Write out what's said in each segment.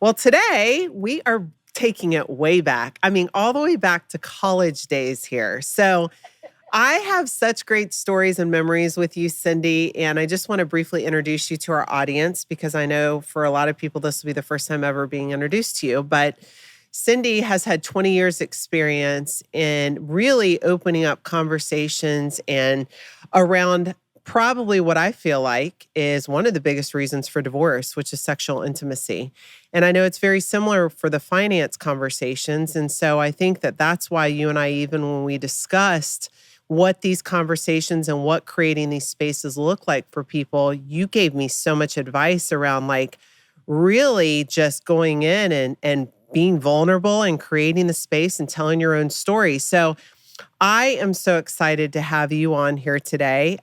Well, today we are taking it way back. I mean, all the way back to college days here. So I have such great stories and memories with you, Cindy. And I just want to briefly introduce you to our audience because I know for a lot of people, this will be the first time ever being introduced to you. But Cindy has had 20 years experience in really opening up conversations and around probably what I feel like is one of the biggest reasons for divorce, which is sexual intimacy. And I know it's very similar for the finance conversations. And so I think that that's why you and I, even when we discussed what these conversations and what creating these spaces look like for people, you gave me so much advice around like really just going in and being vulnerable and creating the space and telling your own story. So I am so excited to have you on here today.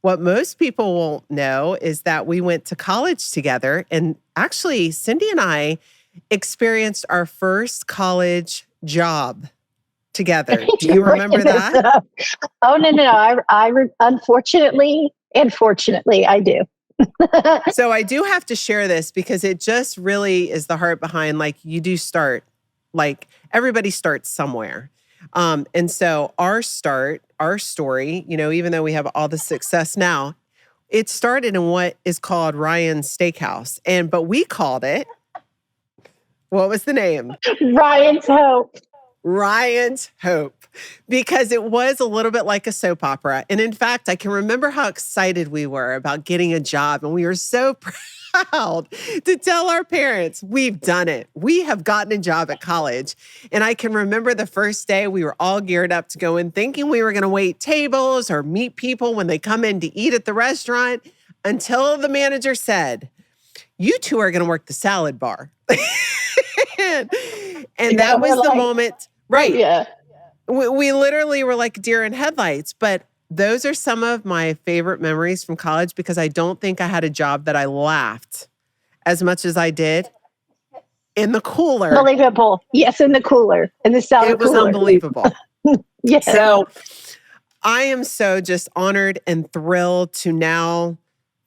What most people won't know is that we went to college together. And actually, Cindy and I experienced our first college job together. Do you remember that? Oh, no. Unfortunately and fortunately, I do. So I do have to share this because it just really is the heart behind, like, you do start, like, everybody starts somewhere. And so our story, even though we have all the success now, it started in what is called Ryan's Steakhouse. But we called it, what was the name? Ryan's Hope. Ryan's Hope, because it was a little bit like a soap opera. And in fact, I can remember how excited we were about getting a job. And we were so proud to tell our parents, we've done it. We have gotten a job at college. And I can remember the first day we were all geared up to go in thinking we were going to wait tables or meet people when they come in to eat at the restaurant until the manager said, you two are going to work the salad bar. and that was the moment. Right. Yeah. We literally were like deer in headlights, but those are some of my favorite memories from college because I don't think I had a job that I laughed as much as I did in the cooler. Unbelievable. Yes, in the cooler. In the salad It was cooler. unbelievable. Yes. So I am so just honored and thrilled to now,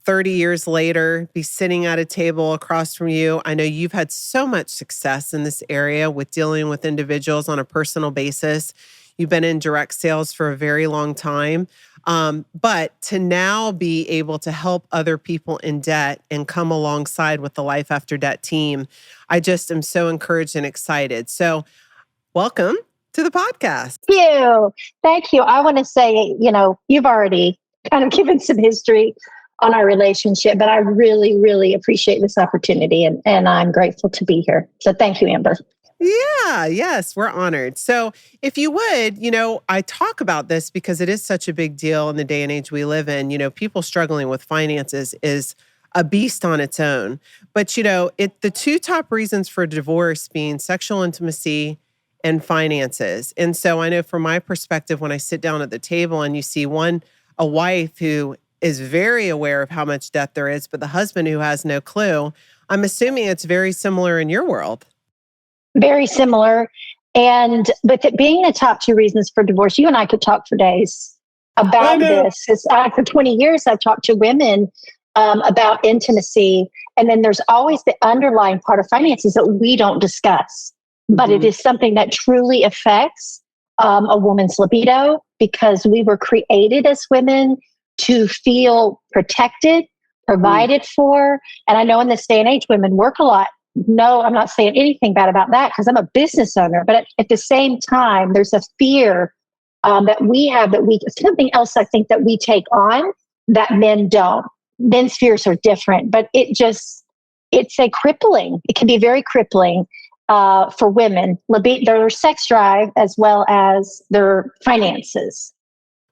30 years later, be sitting at a table across from you. I know you've had so much success in this area with dealing with individuals on a personal basis. You've been in direct sales for a very long time. But to now be able to help other people in debt and come alongside with the Life After Debt team, I just am so encouraged and excited. So welcome to the podcast. Thank you. I want to say, you've already kind of given some history on our relationship, but I really, really appreciate this opportunity and I'm grateful to be here. So thank you, Amber. Yeah, yes, we're honored. So if you would, I talk about this because it is such a big deal in the day and age we live in. People struggling with finances is a beast on its own. But, the two top reasons for divorce being sexual intimacy and finances. And so I know from my perspective, when I sit down at the table and you see a wife who is very aware of how much debt there is, but the husband who has no clue, I'm assuming it's very similar in your world. Very similar. And with it being the top two reasons for divorce, you and I could talk for days about this. For 20 years, I've talked to women about intimacy. And then there's always the underlying part of finances that we don't discuss. But it is something that truly affects a woman's libido because we were created as women to feel protected, provided for. And I know in this day and age, women work a lot. No, I'm not saying anything bad about that because I'm a business owner. But at the same time, there's a fear that we have something else I think that we take on that men don't. Men's fears are different, but it's it can be very crippling for women, their sex drive as well as their finances.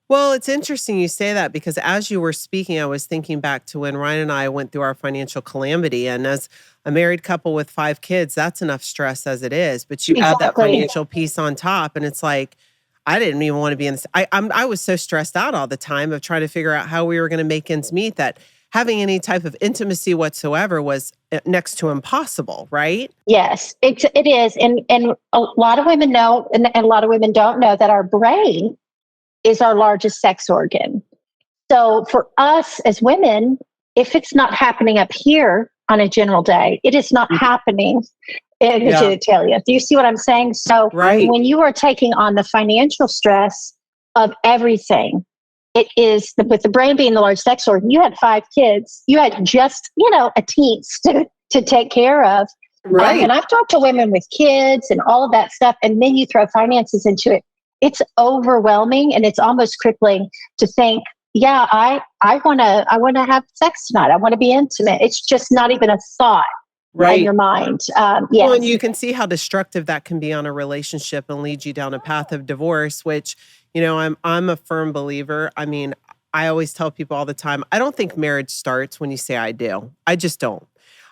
Well, it's interesting you say that because as you were speaking, I was thinking back to when Ryan and I went through our financial calamity. And as a married couple with 5 kids, that's enough stress as it is. But you add that financial piece on top and it's like, I didn't even want to be in this. I was so stressed out all the time of trying to figure out how we were going to make ends meet that having any type of intimacy whatsoever was next to impossible, right? Yes, it is. And a lot of women know, and a lot of women don't know that our brain is our largest sex organ. So for us as women, if it's not happening up here, on a general day. It is not happening in the genitalia. Do you see what I'm saying? So Right. when you are taking on the financial stress of everything, it is with the brain being the large sex organ. You had 5 kids. You had just, a teens to take care of. Right. And I've talked to women with kids and all of that stuff. And then you throw finances into it. It's overwhelming and it's almost crippling to think, yeah, I want to have sex tonight. I want to be intimate. It's just not even a thought in your mind. Well, and you can see how destructive that can be on a relationship and lead you down a path of divorce, which, I'm a firm believer. I mean, I always tell people all the time, I don't think marriage starts when you say I do. I just don't.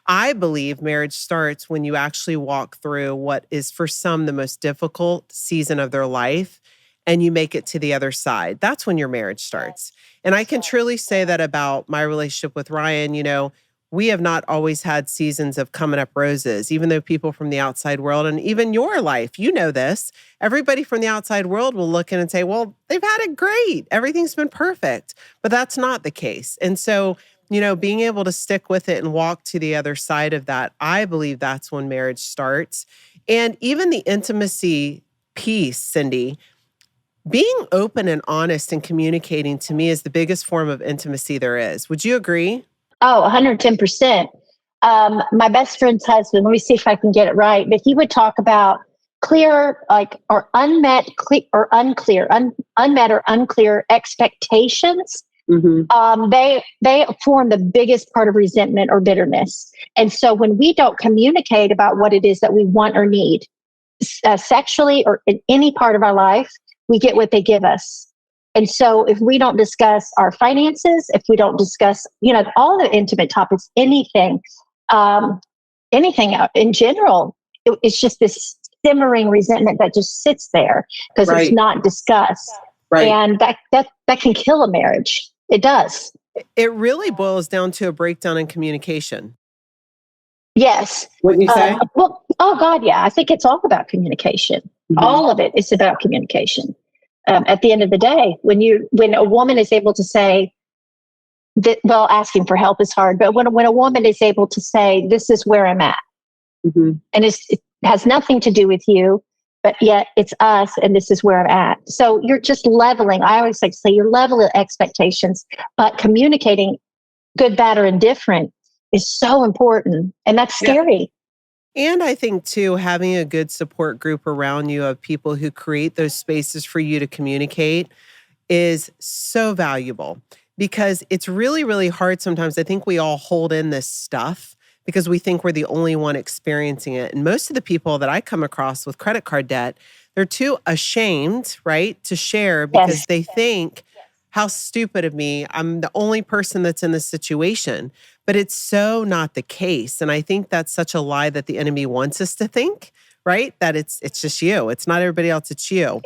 I believe marriage starts when you actually walk through what is for some the most difficult season of their life and you make it to the other side. That's when your marriage starts. And I can truly say that about my relationship with Ryan. We have not always had seasons of coming up roses, even though people from the outside world and even your life, this, everybody from the outside world will look in and say, well, they've had it great. Everything's been perfect. But that's not the case. And so, being able to stick with it and walk to the other side of that, I believe that's when marriage starts. And even the intimacy piece, Cindy, being open and honest and communicating to me is the biggest form of intimacy there is. Would you agree? Oh, 110%. My best friend's husband, let me see if I can get it right, but he would talk about clear, or unmet, unmet or unclear expectations. Mm-hmm. They form the biggest part of resentment or bitterness. And so when we don't communicate about what it is that we want or need, sexually or in any part of our life, we get what they give us. And so if we don't discuss our finances, if we don't discuss, all the intimate topics, anything in general, it's just this simmering resentment that just sits there because it's not discussed. Right. And that can kill a marriage. It does. It really boils down to a breakdown in communication. Yes. Wouldn't you say? Well, oh God, yeah. I think it's all about communication. Mm-hmm. All of it is about communication. At the end of the day, when a woman is able to say that, well, asking for help is hard, but when a woman is able to say, this is where I'm at, mm-hmm. and it has nothing to do with you, but yet it's us, and this is where I'm at. So you're just leveling. I always like to say you're leveling expectations, but communicating good, bad, or indifferent is so important. And that's scary. Yeah. And I think, too, having a good support group around you of people who create those spaces for you to communicate is so valuable because it's really, really hard sometimes. I think we all hold in this stuff because we think we're the only one experiencing it. And most of the people that I come across with credit card debt, they're too ashamed, right, to share because they think, how stupid of me. I'm the only person that's in this situation. But it's so not the case. And I think that's such a lie that the enemy wants us to think, right? That it's just you. It's not everybody else, it's you,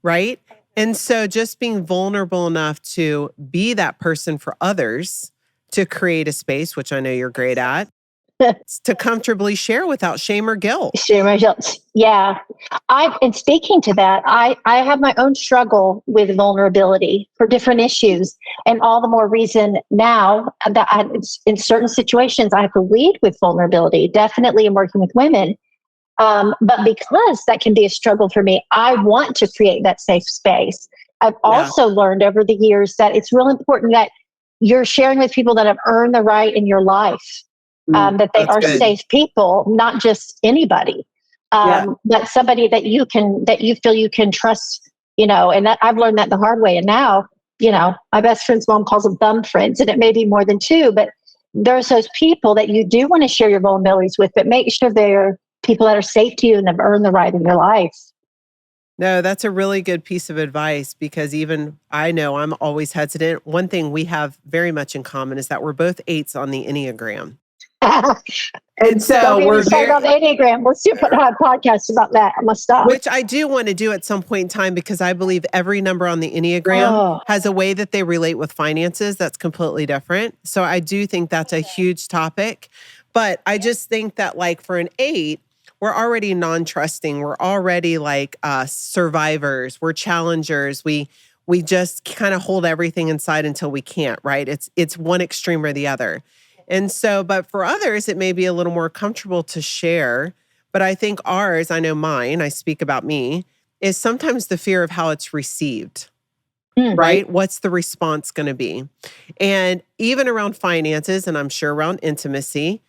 right? And so just being vulnerable enough to be that person for others, to create a space, which I know you're great at, to comfortably share without shame or guilt. Shame or guilt. Yeah. And speaking to that, I have my own struggle with vulnerability for different issues. And all the more reason now that in certain situations, I have to lead with vulnerability, definitely in working with women. But because that can be a struggle for me, I want to create that safe space. I've also learned over the years that it's real important that you're sharing with people that have earned the right in your life. That they are good. Safe people, not just anybody, but somebody that you feel you can trust, and that I've learned that the hard way. And now, my best friend's mom calls them thumb friends, and it may be more than 2, but there's those people that you do want to share your vulnerabilities with, but make sure they're people that are safe to you and have earned the right in your life. No, that's a really good piece of advice because even I know I'm always hesitant. One thing we have very much in common is that we're both 8s on the Enneagram. And so we're excited about the Enneagram. Let's do a podcast about that. I must stop. Which I do want to do at some point in time because I believe every number on the Enneagram has a way that they relate with finances that's completely different. So I do think that's a huge topic. But I just think that for an 8, we're already non-trusting. We're already survivors. We're challengers. We just kind of hold everything inside until we can't, right? It's one extreme or the other. And so, but for others, it may be a little more comfortable to share. But I think ours, I know mine, I speak about me, is sometimes the fear of how it's received, right? What's the response going to be? And even around finances, and I'm sure around intimacy,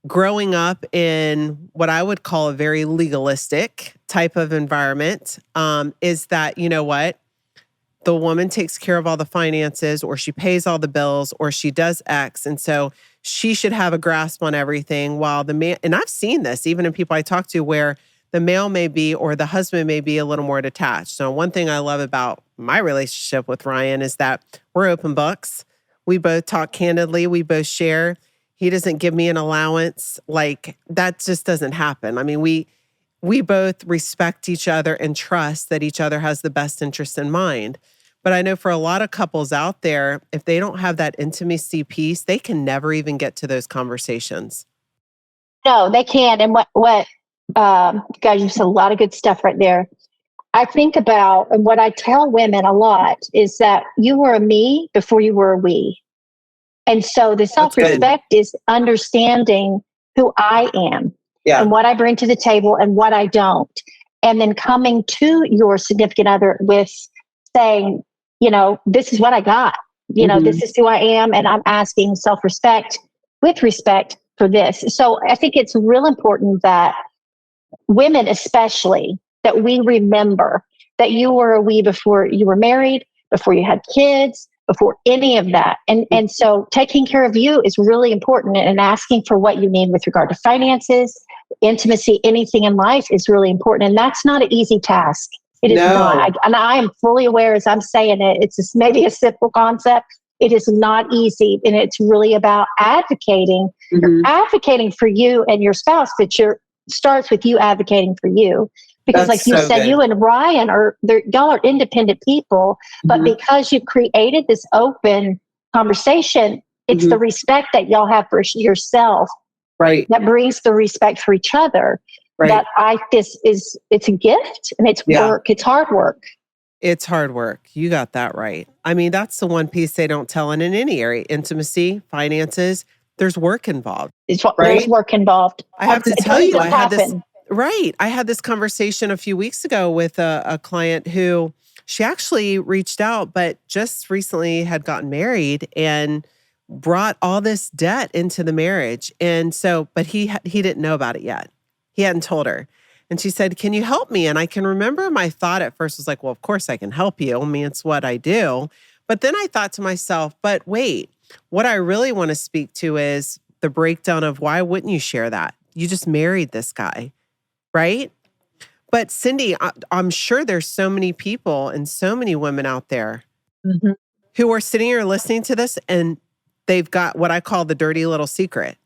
growing up in what I would call a very legalistic type of environment, is that, you know what? The woman takes care of all the finances, or she pays all the bills, or she does X. And so she should have a grasp on everything, while the man, and I've seen this even in people I talk to, where the male may be, or the husband may be a little more detached. So one thing I love about my relationship with Ryan is that we're open books. We both talk candidly. We both share. He doesn't give me an allowance. Like, that just doesn't happen. I mean, we both respect each other and trust that each other has the best interest in mind. But I know for a lot of couples out there, if they don't have that intimacy piece, they can never even get to those conversations. No, they can't. And guys, you said a lot of good stuff right there. I think about, and what I tell women a lot is that you were a me before you were a we. And so the self-respect is understanding who I am and what I bring to the table and what I don't. And then coming to your significant other with saying, this is what I got. This is who I am. And I'm asking self-respect with respect for this. So I think it's real important that women, especially, that we remember that you were a we before you were married, before you had kids, before any of that. And so taking care of you is really important, and asking for what you need with regard to finances, intimacy, anything in life is really important. And that's not an easy task. It is not. And I am fully aware as I'm saying it, it's just maybe a simple concept. It is not easy. And it's really about advocating. You're advocating for you and your spouse, but starts with you advocating for you. Because like you said, you and Ryan y'all are independent people, but because you created this open conversation, it's the respect that y'all have for yourself, that brings the respect for each other. That it's a gift, and it's work. It's hard work. It's hard work. You got that right. I mean, that's the one piece they don't tell in any area. Intimacy, finances, there's work involved. There's work involved. I have to tell you, I had this conversation a few weeks ago with a client who, she actually reached out, but just recently had gotten married and brought all this debt into the marriage. And so, but he didn't know about it yet. He hadn't told her. And she said, "Can you help me?" And I can remember my thought at first was like, well, of course I can help you. I mean, it's what I do. But then I thought to myself, but wait, what I really want to speak to is the breakdown of why wouldn't you share that? You just married this guy, right? But Cindy, I'm sure there's so many people and so many women out there who are sitting here listening to this, and they've got what I call the dirty little secret.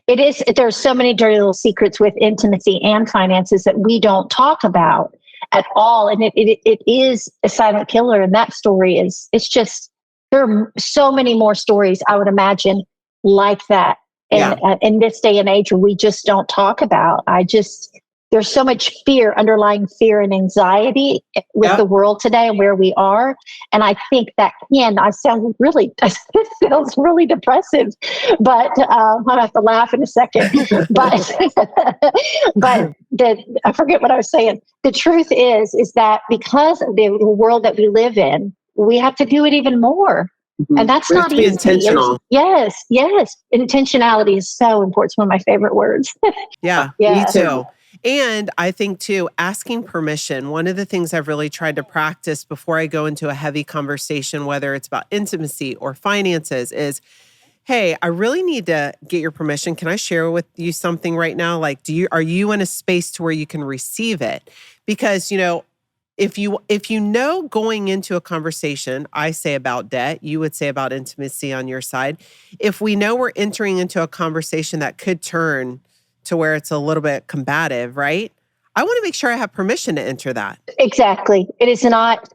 It is. There's so many dirty little secrets with intimacy and finances that we don't talk about at all. And it is a silent killer. And that story it's just, there are so many more stories, I would imagine, like that. And in this day and age, we just don't talk about. There's so much fear, underlying fear and anxiety with the world today and where we are. And I think that it sounds really depressive, but I'll have to laugh in a second. But I forget what I was saying. The truth is that because of the world that we live in, we have to do it even more. And that's not easy. Intentional. Yes. Intentionality is so important. It's one of my favorite words. Me too. And I think too, asking permission. One of the things I've really tried to practice before I go into a heavy conversation, whether it's about intimacy or finances, is, hey, I really need to get your permission. Can I share with you something right now? Like, are you in a space to where you can receive it? Because, if you know going into a conversation, I say about debt, you would say about intimacy on your side. If we know we're entering into a conversation that could turn to where it's a little bit combative, right? I want to make sure I have permission to enter that. Exactly. It is not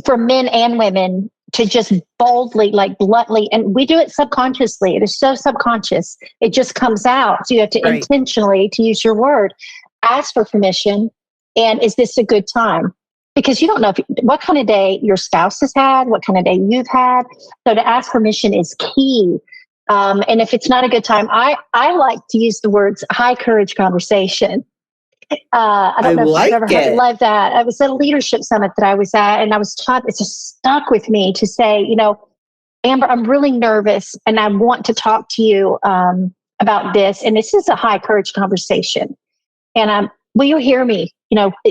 for men and women to just boldly, like bluntly, and we do it subconsciously. It is so subconscious. It just comes out. So you have to intentionally, to use your word, ask for permission. And is this a good time? Because you don't know what kind of day your spouse has had, what kind of day you've had. So to ask permission is key. And if it's not a good time, I like to use the words high courage conversation. I I don't know if you've like ever heard it. like that. I was at a leadership summit that I was at, and I was taught, it's just stuck with me to say, Amber, I'm really nervous and I want to talk to you about this. And this is a high courage conversation. And will you hear me?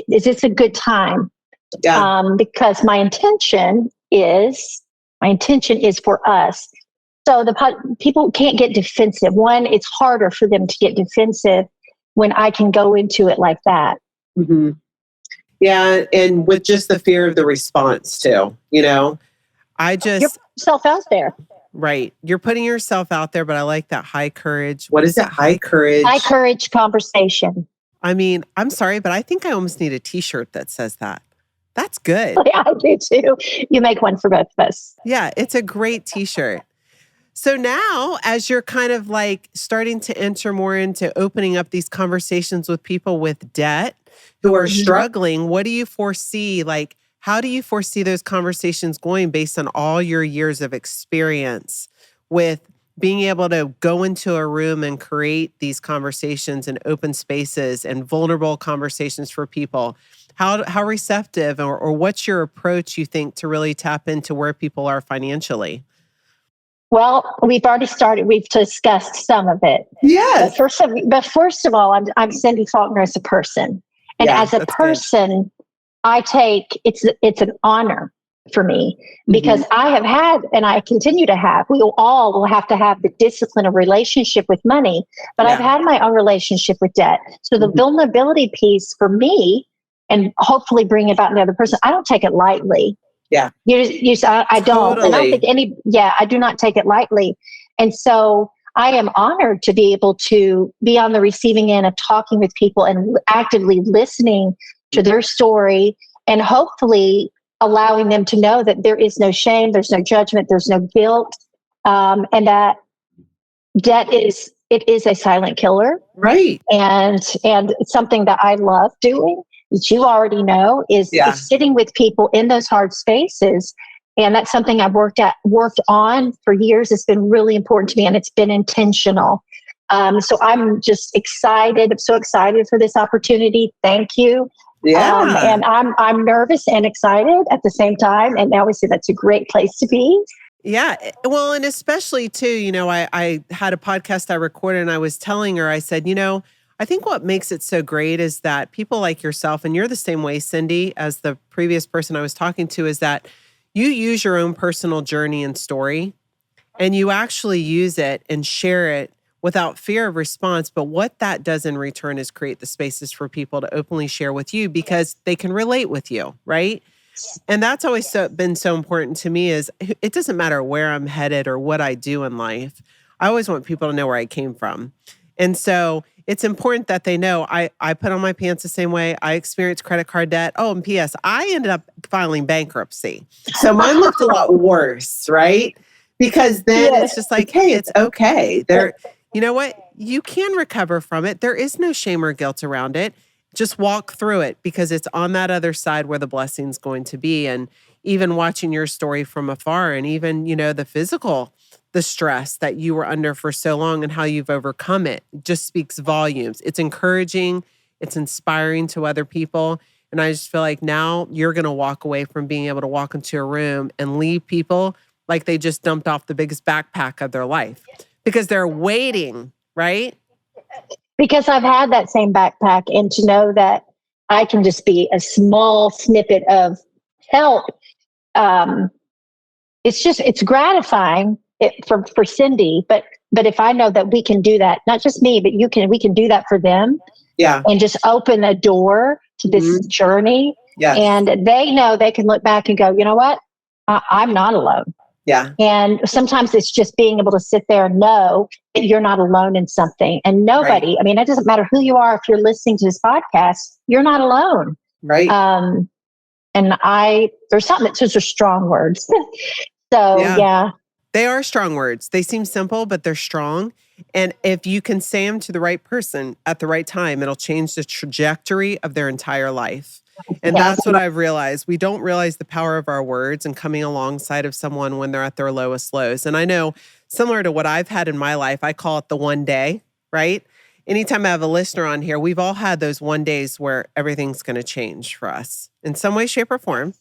Is this a good time? Yeah. Because my intention is for us. So people can't get defensive. One, it's harder for them to get defensive when I can go into it like that. Mm-hmm. Yeah. And with just the fear of the response too, I You're just, yourself out there. right. You're putting yourself out there, but I like that high courage. What is it? High courage. High courage conversation. I mean, I'm sorry, but I think I almost need a t-shirt that says that. That's good. Yeah, I do too. You make one for both of us. Yeah, it's a great t-shirt. So now, as you're kind of like starting to enter more into opening up these conversations with people with debt who are struggling, what do you foresee? Like, how do you foresee those conversations going based on all your years of experience with being able to go into a room and create these conversations and open spaces and vulnerable conversations for people? How receptive or what's your approach, you think, to really tap into where people are financially? Well, we've already started. We've discussed some of it. Yes. But first of all, I'm Cindy Faulkner as a person, and as a person, I take it's an honor for me because I have had, and I continue to have. We all will have to have the discipline of relationship with money, but I've had my own relationship with debt. So the vulnerability piece for me, and hopefully bring it about another person, I don't take it lightly. Yeah. I don't. And I don't think I do not take it lightly. And so I am honored to be able to be on the receiving end of talking with people and actively listening to their story and hopefully allowing them to know that there is no shame, there's no judgment, there's no guilt, and that debt is a silent killer. Right. And it's something that I love doing, that you already know, is sitting with people in those hard spaces. And that's something I've worked on for years. It's been really important to me, and it's been intentional. So I'm just excited. I'm so excited for this opportunity. Thank you. Yeah. And I'm nervous and excited at the same time. And obviously that's a great place to be. Yeah. Well, and especially too, I had a podcast I recorded and I was telling her, I said, I think what makes it so great is that people like yourself, and you're the same way, Cindy, as the previous person I was talking to, is that you use your own personal journey and story, and you actually use it and share it without fear of response. But what that does in return is create the spaces for people to openly share with you because they can relate with you, right? And that's always been so important to me. Is it doesn't matter where I'm headed or what I do in life. I always want people to know where I came from. And so it's important that they know I put on my pants the same way. I experienced credit card debt. Oh, and P.S., I ended up filing bankruptcy. So mine looked a lot worse, right? Because then it's just like, hey, it's okay. You know what? You can recover from it. There is no shame or guilt around it. Just walk through it because it's on that other side where the blessing's going to be. And even watching your story from afar and even, the stress that you were under for so long and how you've overcome it just speaks volumes. It's encouraging. It's inspiring to other people. And I just feel like now you're going to walk away from being able to walk into a room and leave people like they just dumped off the biggest backpack of their life because they're waiting, right? Because I've had that same backpack, and to know that I can just be a small snippet of help. It's gratifying for Cindy, but if I know that we can do that, not just me, but we can do that for them. Yeah. And just open a door to this journey. Yes. And they know they can look back and go, you know what? I'm not alone. Yeah. And sometimes it's just being able to sit there and know that you're not alone in something. And nobody, I mean, it doesn't matter who you are. If you're listening to this podcast, you're not alone. Right. And there's something that says are strong words. So yeah. They are strong words. They seem simple, but they're strong. And if you can say them to the right person at the right time, it'll change the trajectory of their entire life. And Yeah. that's what I've realized. We don't realize the power of our words and coming alongside of someone when they're at their lowest lows. And I know, similar to what I've had in my life, I call it the one day, right? Anytime I have a listener on here, we've all had those one days where everything's going to change for us in some way, shape, or form.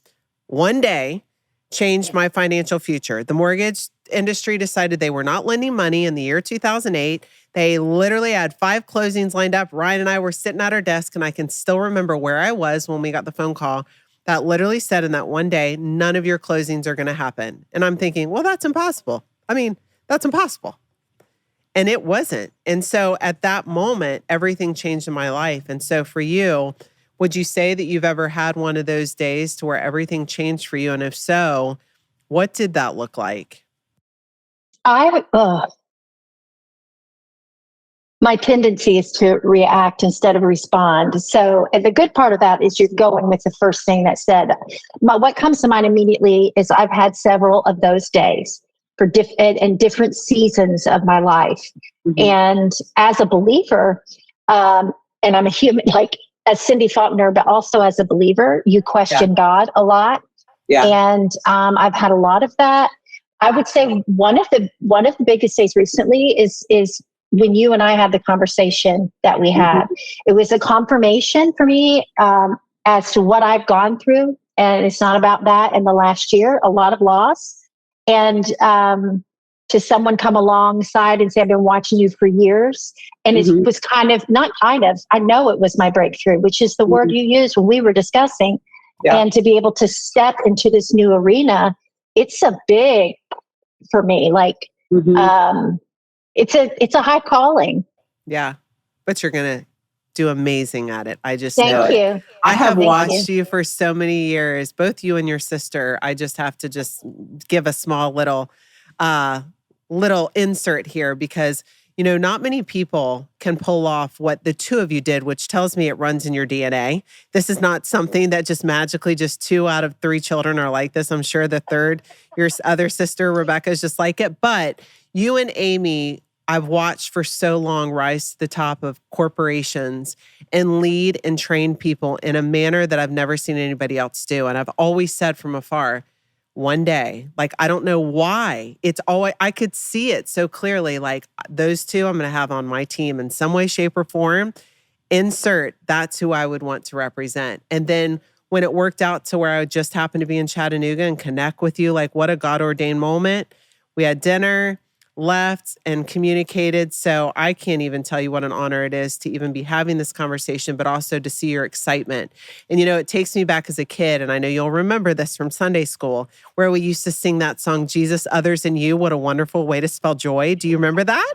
One day changed my financial future. The mortgage industry decided they were not lending money in the year 2008. They literally had 5 closings lined up. Ryan and I were sitting at our desk, and I can still remember where I was when we got the phone call that literally said in that one day, none of your closings are going to happen. And I'm thinking, well, that's impossible. I mean, that's impossible. And it wasn't. And so at that moment, everything changed in my life. And so for you, would you say that you've ever had one of those days to where everything changed for you? And if so, what did that look like? My tendency is to react instead of respond. So, and the good part of that is you're going with the first thing that said. What comes to mind immediately is I've had several of those days for in different seasons of my life. Mm-hmm. And as a believer, and I'm a human, like as Cindy Faulkner, but also as a believer, you question God a lot. Yeah. And I've had a lot of that. I would say one of the biggest days recently is when you and I had the conversation that we had. Mm-hmm. It was a confirmation for me as to what I've gone through. And it's not about that in the last year, a lot of loss. And to someone come alongside and say, I've been watching you for years. And mm-hmm. It was I know it was my breakthrough, which is the mm-hmm. word you used when we were discussing. Yeah. And to be able to step into this new arena, it's a big for me. Like, mm-hmm. It's a high calling. Yeah. But you're going to do amazing at it. I just know it. Thank you. I have watched you for so many years, both you and your sister. I just have to just give a small little insert here because, not many people can pull off what the two of you did, which tells me it runs in your DNA. This is not something that just magically just 2 out of 3 children are like this. I'm sure the third, your other sister, Rebecca, is just like it. But you and Amy, I've watched for so long rise to the top of corporations and lead and train people in a manner that I've never seen anybody else do. And I've always said from afar, one day, like, I don't know why. It's always, I could see it so clearly, like those two I'm going to have on my team in some way, shape, or form. Insert, that's who I would want to represent. And then when it worked out to where I just happened to be in Chattanooga and connect with you, like what a God-ordained moment. We had dinner, left, and communicated. So I can't even tell you what an honor it is to even be having this conversation, but also to see your excitement. And, it takes me back as a kid, and I know you'll remember this from Sunday school, where we used to sing that song, Jesus, Others, and You. What a wonderful way to spell joy. Do you remember that?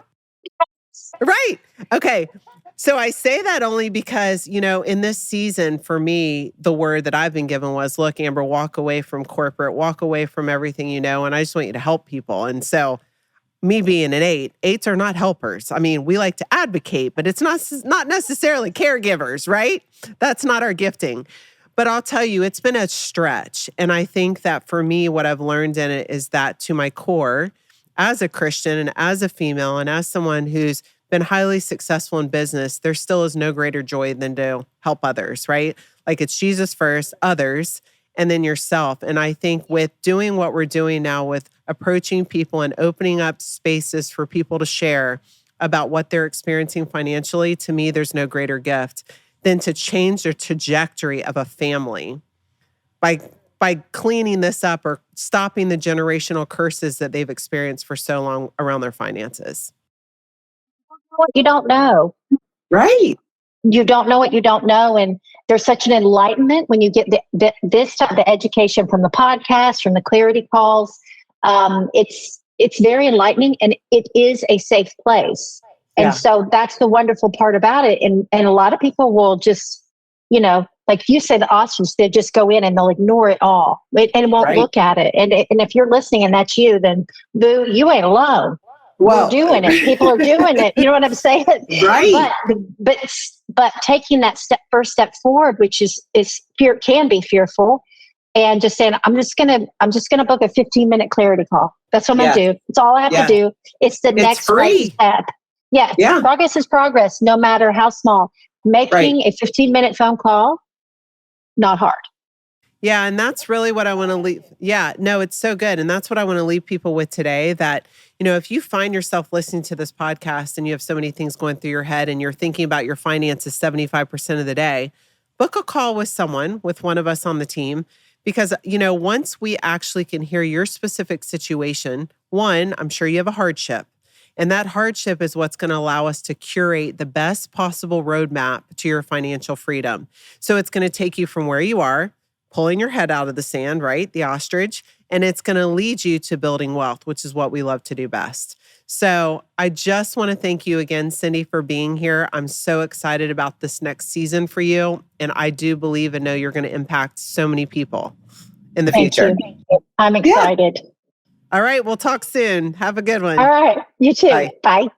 Right. Okay. So I say that only because, in this season, for me, the word that I've been given was, look, Amber, walk away from corporate, walk away from everything and I just want you to help people. And so me being an 8, 8s are not helpers. I mean, we like to advocate, but it's not necessarily caregivers, right? That's not our gifting. But I'll tell you, it's been a stretch. And I think that for me, what I've learned in it is that to my core, as a Christian and as a female and as someone who's been highly successful in business, there still is no greater joy than to help others, right? Like it's Jesus first, others, and then yourself. And I think with doing what we're doing now with approaching people and opening up spaces for people to share about what they're experiencing financially, to me, there's no greater gift than to change the trajectory of a family by cleaning this up or stopping the generational curses that they've experienced for so long around their finances. You don't know. Right. You don't know what you don't know. And there's such an enlightenment when you get the education from the podcast, from the clarity calls. It's very enlightening, and it is a safe place. And so that's the wonderful part about it. And a lot of people will just, like you say, the ostrich, they'll just go in and they'll ignore it all and won't look at it. And if you're listening and that's you, then boo, you ain't alone. We're doing it. People are doing it. You know what I'm saying? Right. But taking that first step forward, which is fear, can be fearful, and just saying, I'm just gonna book a 15-minute clarity call. That's what I'm gonna do. It's all I have to do. It's the next step. Yeah. Progress is progress, no matter how small. Making a 15-minute phone call not hard. Yeah. And that's really what I want to leave. Yeah. No, it's so good. And that's what I want to leave people with today, that, if you find yourself listening to this podcast and you have so many things going through your head and you're thinking about your finances 75% of the day, book a call with someone, with one of us on the team. Because, once we actually can hear your specific situation, one, I'm sure you have a hardship. And that hardship is what's going to allow us to curate the best possible roadmap to your financial freedom. So it's going to take you from where you are, pulling your head out of the sand, right? The ostrich. And it's going to lead you to building wealth, which is what we love to do best. So I just want to thank you again, Cindy, for being here. I'm so excited about this next season for you. And I do believe and know you're going to impact so many people in the future. Thank you. I'm excited. All right. We'll talk soon. Have a good one. All right. You too. Bye. Bye.